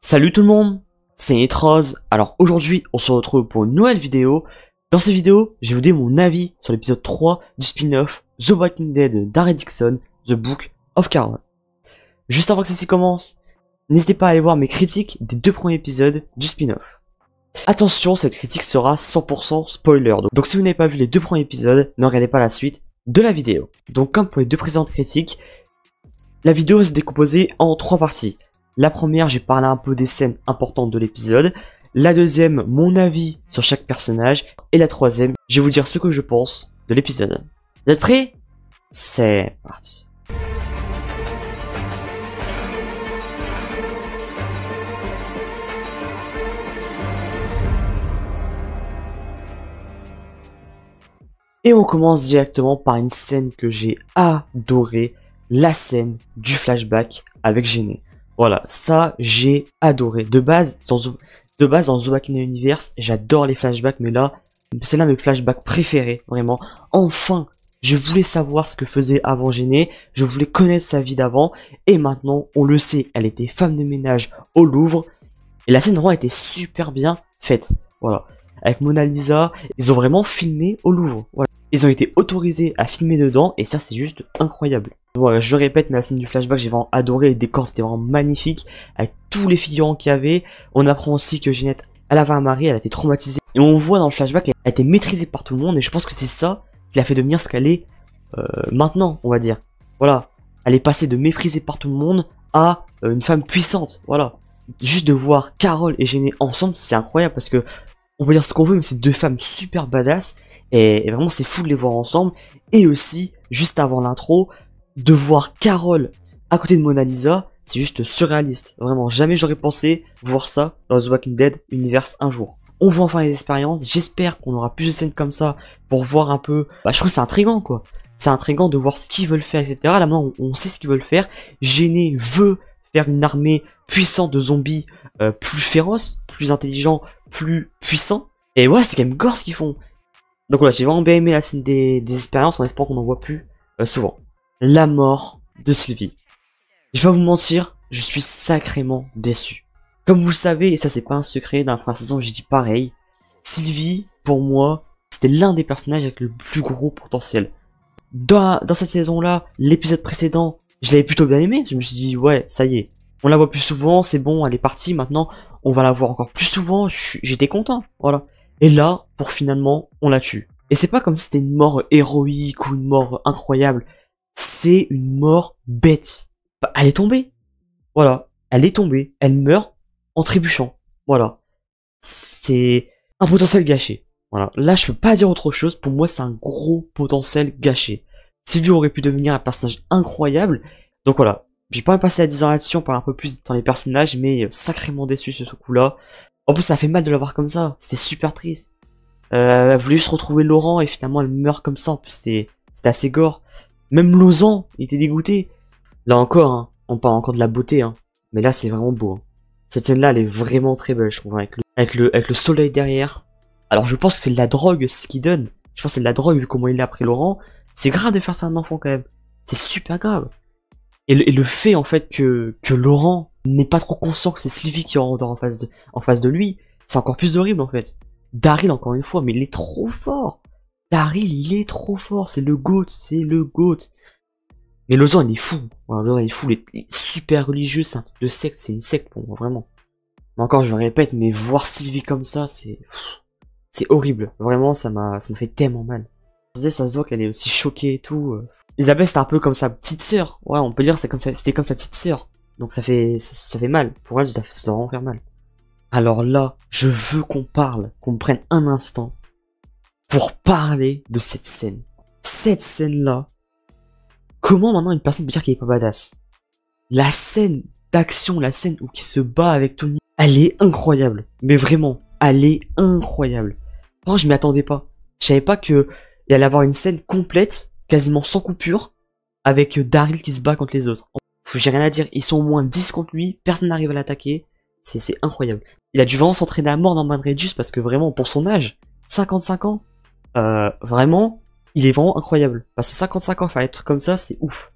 Salut tout le monde, c'est Nitrose. Alors aujourd'hui, on se retrouve pour une nouvelle vidéo. Dans cette vidéo, je vais vous donner mon avis sur l'épisode 3 du spin-off The Walking Dead de Daryl Dixon, The Book of Carol. Juste avant que ceci commence, n'hésitez pas à aller voir mes critiques des 2 premiers épisodes du spin-off. Attention, cette critique sera 100% spoiler. Donc si vous n'avez pas vu les 2 premiers épisodes, ne regardez pas la suite de la vidéo. Donc comme pour les 2 précédentes critiques, la vidéo va se décomposer en 3 parties. La première, j'ai parlé un peu des scènes importantes de l'épisode. La deuxième, mon avis sur chaque personnage. Et la troisième, je vais vous dire ce que je pense de l'épisode. Vous êtes prêts? C'est parti. Et on commence directement par une scène que j'ai adorée. La scène du flashback avec Jenny. Voilà, ça j'ai adoré. De base, dans The Walking Dead Universe, j'adore les flashbacks, mais là, c'est l'un de mes flashbacks préférés, vraiment. Enfin, je voulais savoir ce que faisait avant Jenny, je voulais connaître sa vie d'avant, et maintenant, on le sait, elle était femme de ménage au Louvre, et la scène vraiment était super bien faite. Voilà, avec Mona Lisa, ils ont vraiment filmé au Louvre. Voilà, ils ont été autorisés à filmer dedans, et ça c'est juste incroyable. Voilà, je répète, mais la scène du flashback, j'ai vraiment adoré, les décors c'était vraiment magnifique, avec tous les figurants qu'il y avait. On apprend aussi que Jeanette, elle avait un mari, elle a été traumatisée, et on voit dans le flashback qu'elle a été maîtrisée par tout le monde, et je pense que c'est ça qui l'a fait devenir ce qu'elle est maintenant, on va dire. Voilà, elle est passée de méprisée par tout le monde à une femme puissante, voilà. Juste de voir Carol et Jenny ensemble, c'est incroyable, parce que on peut dire ce qu'on veut, mais c'est 2 femmes super badass, et vraiment c'est fou de les voir ensemble. Et aussi, juste avant l'intro, de voir Carol à côté de Mona Lisa, c'est juste surréaliste. Vraiment, jamais j'aurais pensé voir ça dans The Walking Dead Universe un jour. On voit enfin les expériences, j'espère qu'on aura plus de scènes comme ça pour voir un peu... Bah, je trouve que c'est intriguant, quoi. C'est intriguant de voir ce qu'ils veulent faire, etc. Là, maintenant, on sait ce qu'ils veulent faire. Jenny veut faire une armée puissante de zombies plus féroces, plus intelligents, plus puissants. Et voilà, c'est quand même gore ce qu'ils font. Donc voilà, j'ai vraiment bien aimé la scène des expériences, en espérant qu'on en voit plus souvent. La mort de Sylvie. Je vais pas vous mentir, je suis sacrément déçu. Comme vous le savez, et ça c'est pas un secret, dans la première saison j'ai dit pareil, Sylvie, pour moi, c'était l'un des personnages avec le plus gros potentiel. Dans cette saison-là, l'épisode précédent, je l'avais plutôt bien aimé, je me suis dit, ouais, ça y est, on la voit plus souvent, c'est bon, elle est partie, maintenant, on va la voir encore plus souvent, j'étais content, voilà. Et là, pour finalement, on la tue. Et c'est pas comme si c'était une mort héroïque ou une mort incroyable. C'est une mort bête. Elle est tombée. Voilà. Elle est tombée. Elle meurt en trébuchant. Voilà. C'est un potentiel gâché. Voilà. Là, je peux pas dire autre chose. Pour moi, c'est un gros potentiel gâché. Sylvie aurait pu devenir un personnage incroyable. Donc voilà. J'ai pas passé à 10 ans là-dessus. On parle un peu plus dans les personnages, mais sacrément déçu sur ce coup-là. En plus, ça fait mal de la voir comme ça. C'est super triste. Elle voulait juste retrouver Laurent et finalement elle meurt comme ça. En plus, c'était assez gore. Même Lausanne, il était dégoûté. Là encore, hein, on parle encore de la beauté, hein. Mais là, c'est vraiment beau. Hein. Cette scène-là, elle est vraiment très belle, je trouve, avec le soleil derrière. Alors, je pense que c'est de la drogue, ce qu'il donne. Je pense que c'est de la drogue, vu comment il est après Laurent. C'est grave de faire ça à un enfant, quand même. C'est super grave. Et le fait, en fait, que Laurent n'est pas trop conscient que c'est Sylvie qui rentre en face de lui, c'est encore plus horrible, en fait. Daryl, encore une fois, mais il est trop fort. Daryl, il est trop fort, c'est le GOAT, c'est le GOAT. Mais Lausanne, il est fou. Voilà, Lausanne, il est fou, il est super religieux, c'est un truc de secte, c'est une secte pour moi, vraiment. Mais encore, je le répète, mais voir Sylvie comme ça, c'est horrible. Vraiment, ça m'a fait tellement mal. Ça se voit qu'elle est aussi choquée et tout. Isabelle, c'était un peu comme sa petite sœur. Ouais, on peut dire que c'était comme sa petite sœur. Donc ça fait mal. Pour elle, ça doit vraiment faire mal. Alors là, je veux qu'on prenne un instant pour parler de cette scène. Cette scène-là, comment maintenant une personne peut dire qu'elle est pas badass? La scène d'action, la scène où il se bat avec tout le monde, elle est incroyable. Mais vraiment, elle est incroyable. Franchement, je m'y attendais pas. Je savais pas qu'il allait avoir une scène complète, quasiment sans coupure, avec Daryl qui se bat contre les autres. J'ai rien à dire, ils sont au moins 10 contre lui, personne n'arrive à l'attaquer. C'est incroyable. Il a dû vraiment s'entraîner à mort dans Mad Redus parce que vraiment, pour son âge, 55 ans, vraiment, il est vraiment incroyable. Parce que 55 ans, faire des trucs comme ça, c'est ouf.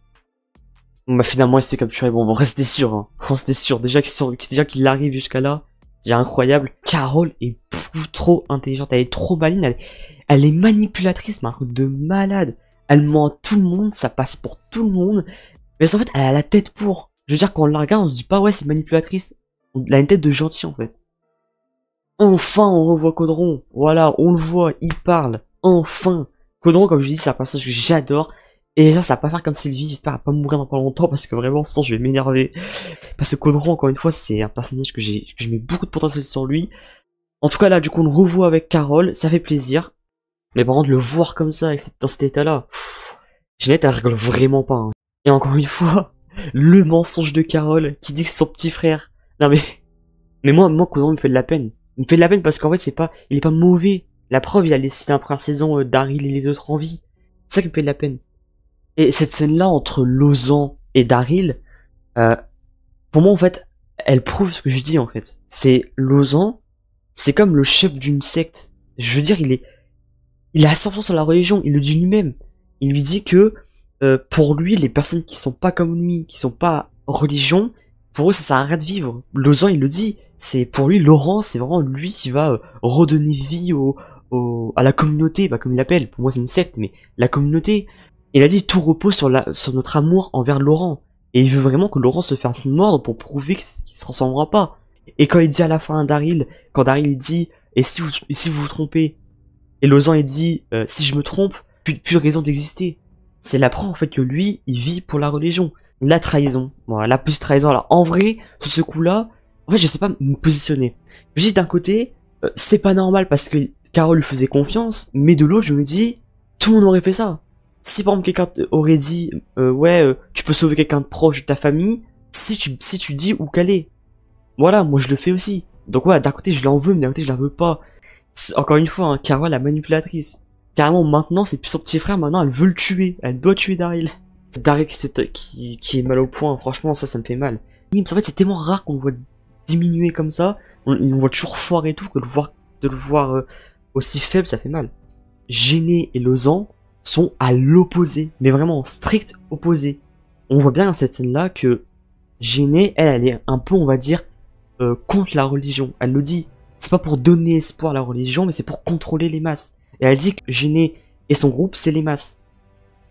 Bon, bah finalement il se fait capturer, bon restez sûr, hein. Restez sûr, déjà qu'il arrive jusqu'à là, c'est incroyable. Carole est trop intelligente, elle est trop maligne, elle est manipulatrice, mais un truc de malade. Elle ment à tout le monde, ça passe pour tout le monde, mais en fait elle a la tête pour. Je veux dire, quand on la regarde, on se dit pas ouais c'est manipulatrice, elle a une tête de gentil en fait. Enfin on revoit Caudron, voilà, on le voit, il parle, enfin. Caudron, comme je dis, c'est un personnage que j'adore. Et ça va pas faire comme Sylvie, j'espère à pas mourir dans pas longtemps, parce que vraiment, sinon je vais m'énerver. Parce que Caudron, encore une fois, c'est un personnage que je mets beaucoup de potentiel sur lui. En tout cas, là, du coup, on le revoit avec Carole, ça fait plaisir. Mais par contre, le voir comme ça, dans cet état-là, Ginette, elle rigole vraiment pas, hein. Et encore une fois, le mensonge de Carole, qui dit que c'est son petit frère. Non mais moi, Caudron me fait de la peine. Il me fait de la peine parce qu'en fait, il est pas mauvais. La preuve, il a laissé la première saison Daryl et les autres en vie. C'est ça qui me fait de la peine. Et cette scène-là entre Lausanne et Daryl, pour moi en fait, elle prouve ce que je dis en fait. C'est Lausanne, c'est comme le chef d'une secte. Je veux dire, il est à 100% sur la religion. Il le dit lui-même. Il lui dit que pour lui, les personnes qui sont pas comme lui, qui sont pas religion, pour eux ça arrête de vivre. Lausanne, il le dit. C'est pour lui, Laurent, c'est vraiment lui qui va redonner vie à la communauté, bah, comme il l'appelle. Pour moi, c'est une secte, mais la communauté. Il a dit tout repose sur notre amour envers Laurent. Et il veut vraiment que Laurent se fasse mordre pour prouver qu'il se ressemblera pas. Et quand il dit à la fin à Daryl, quand Daryl il dit, et si vous vous trompez, et Lausanne il dit, si je me trompe, plus de raison d'exister. C'est la preuve en fait que lui, il vit pour la religion. La trahison. Voilà, la plus trahison. Alors en vrai, sur ce coup-là, en fait je sais pas me positionner. Je dis d'un côté, c'est pas normal parce que Carole lui faisait confiance, mais de l'autre je me dis, tout le monde aurait fait ça. Si par exemple quelqu'un aurait dit tu peux sauver quelqu'un de proche de ta famille si tu dis où qu'elle est. Voilà, moi je le fais aussi. Donc voilà, d'un côté je l'en veux, mais d'un côté je la veux pas. Encore une fois, hein, Carole la manipulatrice. Carrément maintenant c'est plus son petit frère, maintenant elle veut le tuer. Elle doit tuer Daryl. Daryl qui est mal au point, franchement ça me fait mal. En fait c'est tellement rare qu'on le voit diminuer comme ça. On le voit toujours fort et tout, que de le voir aussi faible ça fait mal. Gêné et Lausanne sont à l'opposé, mais vraiment strict opposé. On voit bien dans cette scène-là que Gênée, elle est un peu, on va dire, contre la religion. Elle le dit, c'est pas pour donner espoir à la religion, mais c'est pour contrôler les masses. Et elle dit que Gênée et son groupe, c'est les masses.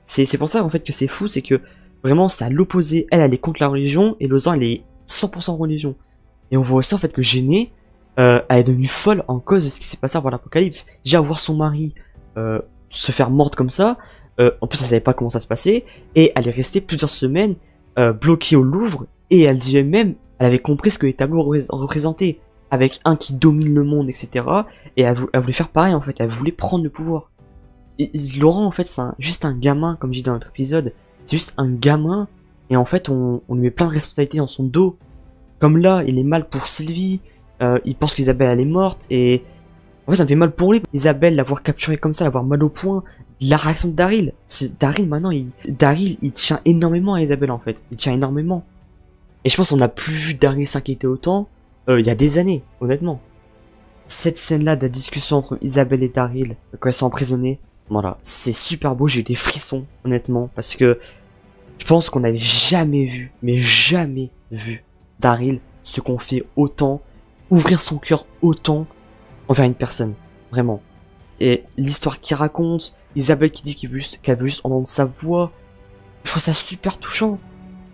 C'est pour ça en fait que c'est fou, c'est que vraiment c'est à l'opposé. Elle est contre la religion et Lausanne, elle est 100% religion. Et on voit aussi en fait que Gênée, elle est devenue folle en cause de ce qui s'est passé avant l'Apocalypse. Déjà voir son mari se faire mordre comme ça, en plus elle savait pas comment ça se passait, et elle est restée plusieurs semaines bloquée au Louvre, et elle disait même, elle avait compris ce que les tableaux représentaient, avec un qui domine le monde, etc. Et elle voulait faire pareil en fait, elle voulait prendre le pouvoir. Et Laurent en fait c'est juste un gamin, comme je dis dans notre épisode, c'est juste un gamin, et en fait on lui met plein de responsabilités dans son dos. Comme là, il est mal pour Sylvie, il pense qu'Isabelle elle est morte, et en fait, ça me fait mal pour lui. Isabelle, l'avoir capturé comme ça, l'avoir mal au point. La réaction de Daryl. Daryl, maintenant, Daryl, il tient énormément à Isabelle, en fait. Il tient énormément. Et je pense qu'on n'a plus vu Daryl s'inquiéter autant il y a des années, honnêtement. Cette scène-là de la discussion entre Isabelle et Daryl, quand elles sont emprisonnées, voilà, c'est super beau. J'ai eu des frissons, honnêtement, parce que je pense qu'on n'avait jamais vu, mais jamais vu, Daryl se confier autant, ouvrir son cœur autant envers une personne, vraiment. Et l'histoire qu'il raconte, Isabelle qui dit qu'elle veut juste entendre sa voix, je trouve ça super touchant.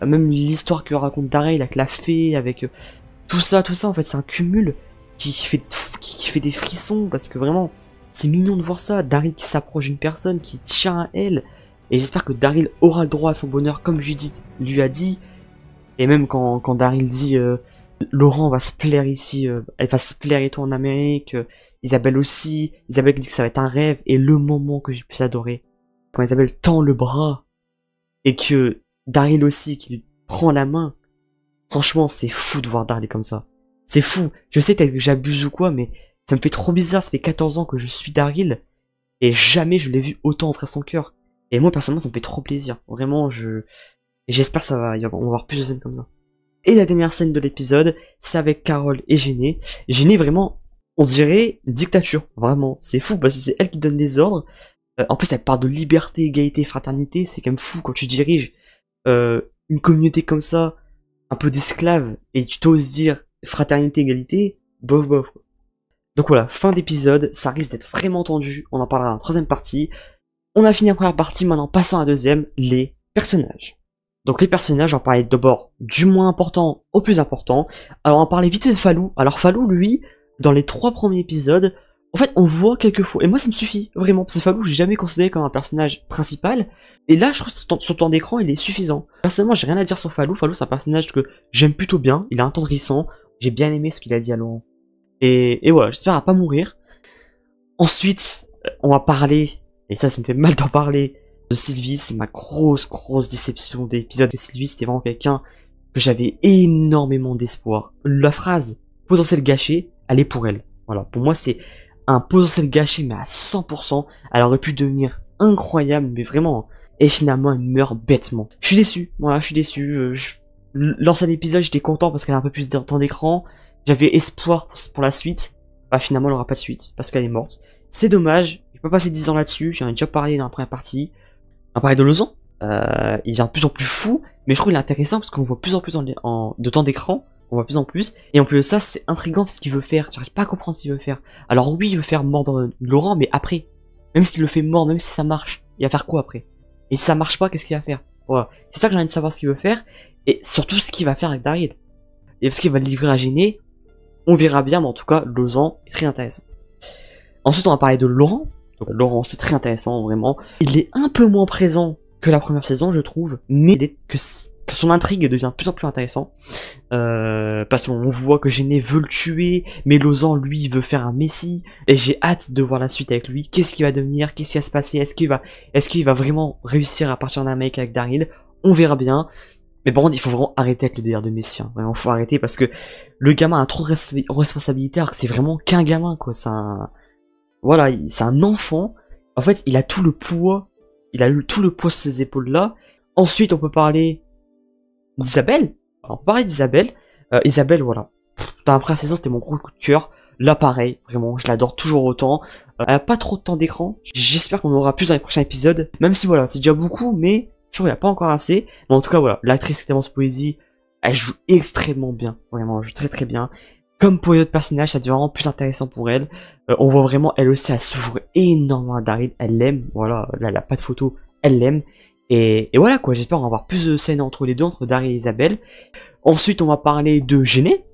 Même l'histoire que raconte Daryl avec la fée, avec tout ça en fait c'est un cumul qui fait des frissons, parce que vraiment c'est mignon de voir ça, Daryl qui s'approche d'une personne, qui tient à elle, et j'espère que Daryl aura le droit à son bonheur comme Judith lui a dit. Et même quand Daryl dit Laurent va se plaire ici, elle va se plaire et tout en Amérique, Isabelle aussi, Isabelle dit que ça va être un rêve, et le moment que j'ai pu s'adorer, quand Isabelle tend le bras, et que Daryl aussi qui lui prend la main, franchement c'est fou de voir Daryl comme ça, c'est fou, je sais peut-être que j'abuse ou quoi, mais ça me fait trop bizarre, ça fait 14 ans que je suis Daryl, et jamais je l'ai vu autant offrir son cœur, et moi personnellement ça me fait trop plaisir, vraiment et j'espère que on va avoir plus de scènes comme ça. Et la dernière scène de l'épisode, c'est avec Carole et Gênée. Gênée vraiment, on dirait une dictature, vraiment, c'est fou parce que c'est elle qui donne les ordres. En plus elle parle de liberté, égalité, fraternité, c'est quand même fou quand tu diriges une communauté comme ça, un peu d'esclaves, et tu t'oses dire fraternité, égalité, bof bof. Donc voilà, fin d'épisode, ça risque d'être vraiment tendu, on en parlera dans la troisième partie. On a fini la première partie, maintenant passons à la deuxième, les personnages. Donc les personnages, on parlait d'abord du moins important au plus important. Alors on parlait vite fait de Falou. Alors Falou, lui, dans les 3 premiers épisodes, en fait on voit quelques fois, et moi ça me suffit, vraiment, parce que Falou j'ai jamais considéré comme un personnage principal, et là je trouve que son temps d'écran il est suffisant. Personnellement j'ai rien à dire sur Falou, Falou c'est un personnage que j'aime plutôt bien, il est attendrissant, j'ai bien aimé ce qu'il a dit à Laurent. Et voilà, j'espère à pas mourir. Ensuite, on va parler, et ça me fait mal d'en parler, de Sylvie. C'est ma grosse déception d'épisode de Sylvie. C'était vraiment quelqu'un que j'avais énormément d'espoir. La phrase potentiel gâché, elle est pour elle. Voilà, pour moi c'est un potentiel gâché mais à 100%. Elle aurait pu devenir incroyable, mais vraiment. Et finalement elle meurt bêtement. Je suis déçu, voilà, je suis déçu. L'ancien épisode j'étais content parce qu'elle a un peu plus de temps d'écran. J'avais espoir pour la suite. Bah finalement elle aura pas de suite parce qu'elle est morte. C'est dommage, je peux passer 10 ans là-dessus, j'en ai déjà parlé dans la première partie. On va parler de Lausanne. Il est de plus en plus fou, mais je trouve qu'il est intéressant parce qu'on voit plus en plus de temps d'écran, on voit plus en plus, et en plus de ça, c'est intriguant ce qu'il veut faire. J'arrive pas à comprendre ce qu'il veut faire. Alors oui, il veut faire mordre Laurent, mais après, même s'il le fait mordre, même si ça marche, il va faire quoi après? Et si ça marche pas, qu'est-ce qu'il va faire? Voilà, c'est ça que j'ai envie de savoir ce qu'il veut faire, et surtout ce qu'il va faire avec Daryl. Et parce qu'il va le livrer à Gêné, on verra bien, mais en tout cas, Lausanne est très intéressant. Ensuite, on va parler de Laurent. Donc, Laurent, c'est très intéressant, vraiment. Il est un peu moins présent que la première saison, je trouve, mais que son intrigue devient de plus en plus intéressant. Parce qu'on voit que Gêné veut le tuer, mais Lausanne, lui, veut faire un messie. Et j'ai hâte de voir la suite avec lui. Qu'est-ce qu'il va devenir? Qu'est-ce qui va se passer? Est-ce qu'il va vraiment réussir à partir en Amérique avec Daryl? On verra bien. Mais par contre, il faut vraiment arrêter avec le délire de messie. Hein. Vraiment, faut arrêter parce que le gamin a trop de responsabilités alors que c'est vraiment qu'un gamin, quoi. Voilà, c'est un enfant. En fait, il a tout le poids. Il a eu tout le poids sur ses épaules-là. Ensuite, on peut parler d'Isabelle. Alors, on peut parler d'Isabelle. Isabelle, voilà. Dans la première saison, c'était mon gros coup de cœur. Là, pareil, vraiment, je l'adore toujours autant. Elle a pas trop de temps d'écran. J'espère qu'on aura plus dans les prochains épisodes. Même si, voilà, c'est déjà beaucoup, mais je trouve qu'il n'y a pas encore assez. Mais en tout cas, voilà, l'actrice Clémence Poésie, elle joue extrêmement bien. Vraiment, elle joue très très bien. Comme pour les autres personnages, ça devient vraiment plus intéressant pour elle. On voit vraiment, elle aussi, elle s'ouvre énormément à Daryl. Elle l'aime, voilà, là, elle a pas de photo, elle l'aime. Et voilà, quoi, j'espère avoir plus de scènes entre les deux, entre Daryl et Isabelle. Ensuite, on va parler de Gêné.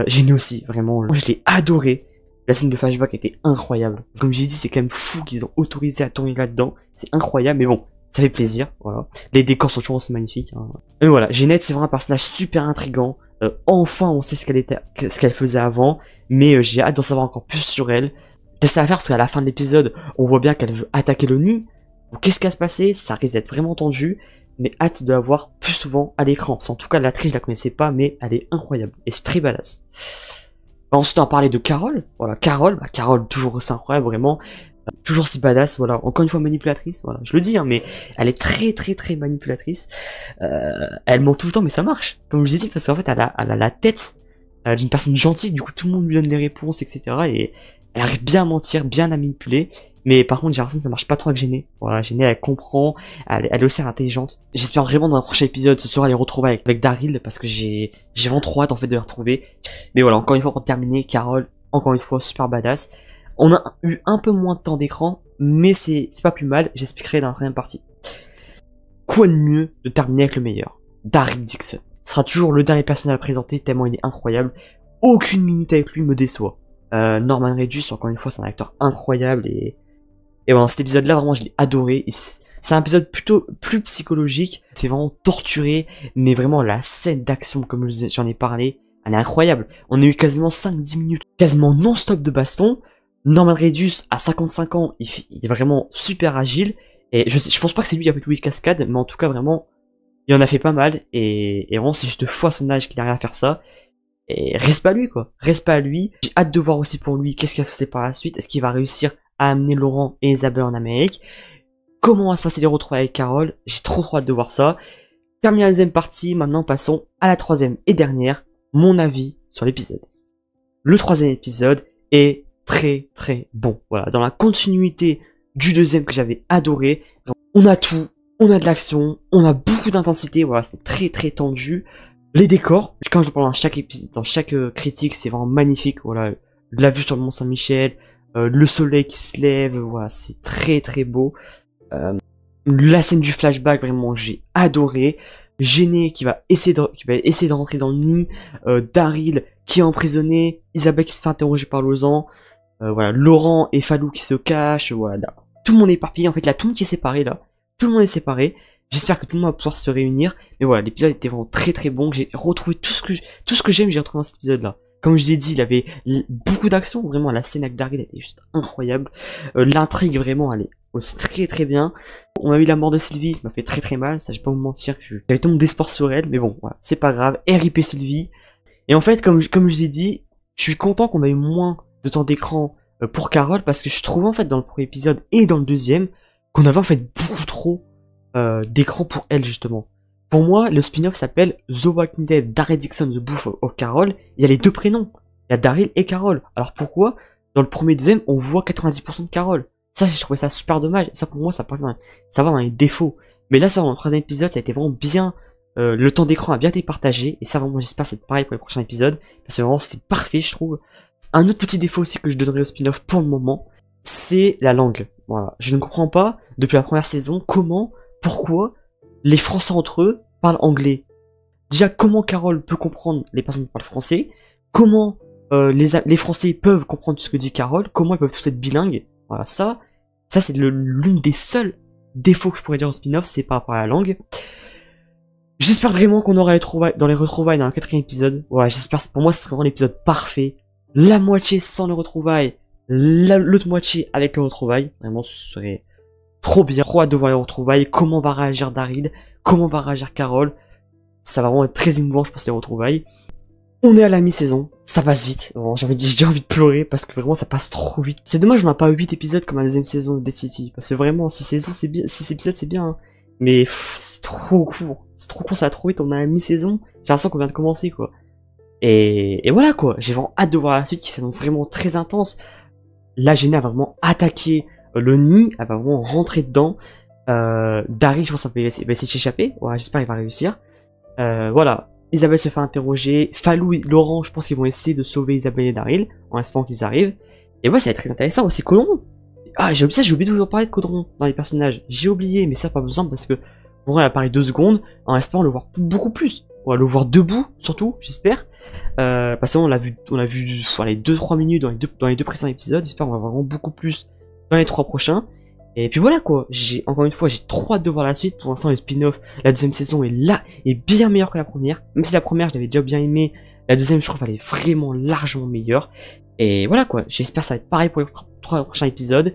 Gêné aussi, vraiment, moi, je l'ai adoré. La scène de flashback était incroyable. Comme j'ai dit, c'est quand même fou qu'ils ont autorisé à tourner là-dedans. C'est incroyable, mais bon, ça fait plaisir, voilà. Les décors sont toujours aussi magnifiques. Hein. Et voilà, Ginette, c'est vraiment un personnage super intriguant. Enfin, on sait ce qu'elle faisait avant, mais j'ai hâte d'en savoir encore plus sur elle. Qu'est-ce à faire parce qu'à la fin de l'épisode, on voit bien qu'elle veut attaquer l'ONU. Qu'est-ce qui va se passer? Ça risque d'être vraiment tendu, mais hâte de la voir plus souvent à l'écran. En tout cas, l'actrice, je la connaissais pas, mais elle est incroyable et c'est très badass. Ensuite, on va parler de Carole. Voilà, Carole, Carole toujours aussi incroyable, vraiment. Toujours si badass, voilà. Encore une fois manipulatrice, voilà. Je le dis, hein, mais elle est très très très manipulatrice. Elle ment tout le temps, mais ça marche. Comme je disais, parce qu'en fait, elle a la tête d'une personne gentille. Du coup, tout le monde lui donne les réponses, etc. Et elle arrive bien à mentir, bien à manipuler. Mais par contre, j'ai l'impression que ça marche pas trop avec Gêné. Voilà, Gêné, elle comprend, elle est aussi intelligente. J'espère vraiment dans le prochain épisode, ce soir, les retrouver avec Daryl, parce que j'ai vraiment trop hâte en fait de les retrouver. Mais voilà, encore une fois pour terminer, Carole, encore une fois super badass. On a eu un peu moins de temps d'écran, mais c'est pas plus mal, j'expliquerai dans la troisième partie. Quoi de mieux de terminer avec le meilleur? Daryl Dixon. Ce sera toujours le dernier personnage à présenter, tellement il est incroyable. Aucune minute avec lui me déçoit. Norman Reedus, encore une fois, c'est un acteur incroyable et voilà, cet épisode-là, vraiment, je l'ai adoré. C'est un épisode plutôt plus psychologique. C'est vraiment torturé, mais vraiment la scène d'action, comme j'en ai parlé, elle est incroyable. On a eu quasiment 5-10 minutes, quasiment non-stop de baston. Norman Reedus, à 55 ans, il est vraiment super agile. Et je pense pas que c'est lui qui a fait tous les cascades, mais en tout cas, vraiment, il en a fait pas mal. Et vraiment, c'est juste fois son âge qu'il arrive à faire ça. Et reste pas à lui, quoi. Reste pas à lui. J'ai hâte de voir aussi pour lui qu'est-ce qui va se passer par la suite. Est-ce qu'il va réussir à amener Laurent et Isabelle en Amérique? Comment va se passer les retrouvailles avec Carole? J'ai trop hâte de voir ça. Terminé la deuxième partie, maintenant passons à la troisième et dernière, mon avis sur l'épisode. Le troisième épisode est très très bon. Voilà, dans la continuité du deuxième que j'avais adoré, on a tout, On a de l'action, on a beaucoup d'intensité, voilà, c'était très très tendu. Les décors, quand je parle dans chaque épisode, dans chaque critique, c'est vraiment magnifique, voilà. La vue sur le Mont Saint-Michel, le soleil qui se lève, voilà, c'est très très beau. La scène du flashback, vraiment, j'ai adoré. Gêné qui va essayer de rentrer dans le nid, Daryl qui est emprisonné, Isabelle qui se fait interroger par Lausanne, voilà, Laurent et Falou qui se cachent, voilà. Tout le monde est éparpillé, en fait, là, tout le monde qui est séparé, là. Tout le monde est séparé. J'espère que tout le monde va pouvoir se réunir. Mais voilà, l'épisode était vraiment très très bon. J'ai retrouvé tout ce que j'aime, j'ai retrouvé dans cet épisode-là. Comme je vous ai dit, il avait beaucoup d'action, vraiment, la scène avec Daryl était juste incroyable. L'intrigue, vraiment, elle est aussi très très bien. On a eu la mort de Sylvie, ça m'a fait très très mal, ça je vais pas vous mentir, j'avais tout mon d'espoir sur elle, mais bon, voilà, c'est pas grave, RIP Sylvie. Et en fait, comme je vous ai dit, je suis content qu'on a eu moins de temps d'écran pour Carole, parce que je trouvais en fait dans le premier épisode et dans le deuxième, qu'on avait en fait beaucoup trop d'écran pour elle justement. Pour moi, le spin-off s'appelle The Walking Dead, Daryl Dixon, The Booth of Carole, il y a les deux prénoms, il y a Daryl et Carole. Alors pourquoi, dans le premier et deuxième, on voit 90% de Carole? Ça, j'ai trouvé ça super dommage. Ça, pour moi, ça va dans les défauts. Mais là, ça, dans le troisième épisode, ça a été vraiment bien. Le temps d'écran a bien été partagé. Et ça, vraiment, j'espère que c'est pareil pour les prochains épisodes. Parce que vraiment, c'était parfait, je trouve. Un autre petit défaut aussi que je donnerais au spin-off pour le moment, c'est la langue. Voilà. Je ne comprends pas, depuis la première saison, pourquoi les Français entre eux parlent anglais. Déjà, comment Carole peut comprendre les personnes qui parlent français? Comment les Français peuvent comprendre ce que dit Carole? Comment ils peuvent tous être bilingues? Voilà, ça c'est l'une des seuls défauts que je pourrais dire au spin-off, c'est par rapport à la langue. J'espère vraiment qu'on aura les retrouvailles dans le quatrième épisode. Voilà, j'espère, pour moi, ce serait vraiment l'épisode parfait. La moitié sans les retrouvailles, l'autre moitié avec les retrouvailles. Vraiment, ce serait trop bien. Trop hâte de voir les retrouvailles, comment va réagir Daryl, comment va réagir Carole. Ça va vraiment être très émouvant, je pense, les retrouvailles. On est à la mi-saison, ça passe vite. Bon, j'ai envie de pleurer parce que vraiment ça passe trop vite. C'est dommage, on n'a pas 8 épisodes comme la deuxième saison de Dead City. Parce que vraiment, 6 saisons, c'est bien, 6 épisodes, c'est bien. Hein. Mais c'est trop court. C'est trop court, ça va trop vite. On a la mi-saison. J'ai l'impression qu'on vient de commencer, quoi. Et voilà, quoi. J'ai vraiment hâte de voir la suite qui s'annonce vraiment très intense. Là, Jenna va vraiment attaquer le nid. Elle va vraiment rentrer dedans. Daryl, je pense qu'il va essayer de s'échapper. Ouais, j'espère qu'il va réussir. Voilà. Isabelle se fait interroger. Falou et Laurent, je pense qu'ils vont essayer de sauver Isabelle et Daryl en espérant qu'ils arrivent. Et ouais, ça va être très intéressant. Aussi, Caudron. Ah, j'ai oublié de vous parler de Caudron dans les personnages. J'ai oublié, mais ça, pas besoin parce que Caudron, il apparaît 2 secondes en espérant le voir beaucoup plus. On va le voir debout, surtout, j'espère. Parce qu'on l'a vu les 2-3 minutes dans les deux précédents épisodes. J'espère qu'on va voir vraiment beaucoup plus dans les 3 prochains. Et puis voilà quoi, encore une fois, j'ai trop hâte de voir la suite. Pour l'instant, le spin-off, la deuxième saison est bien meilleure que la première. Même si la première, je l'avais déjà bien aimé, la deuxième, je trouve, elle est vraiment largement meilleure. Et voilà quoi, j'espère que ça va être pareil pour les 3 prochains épisodes.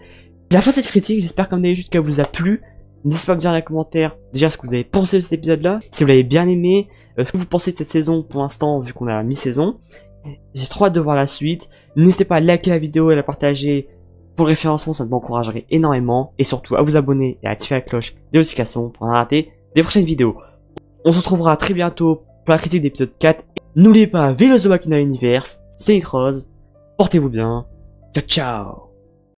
La fin de cette critique, j'espère comme d'habitude qu'elle vous a plu. N'hésitez pas à me dire dans les commentaires déjà ce que vous avez pensé de cet épisode-là. Si vous l'avez bien aimé, ce que vous pensez de cette saison pour l'instant, vu qu'on est à la mi-saison. J'ai trop hâte de voir la suite. N'hésitez pas à liker la vidéo et à la partager. Pour le référencement, ça m'encouragerait énormément. Et surtout, à vous abonner et à activer la cloche des notifications pour ne rater des prochaines vidéos. On se retrouvera très bientôt pour la critique d'épisode 4. N'oubliez pas, vive The Walking Dead Universe, stay rose, portez-vous bien. Ciao, ciao!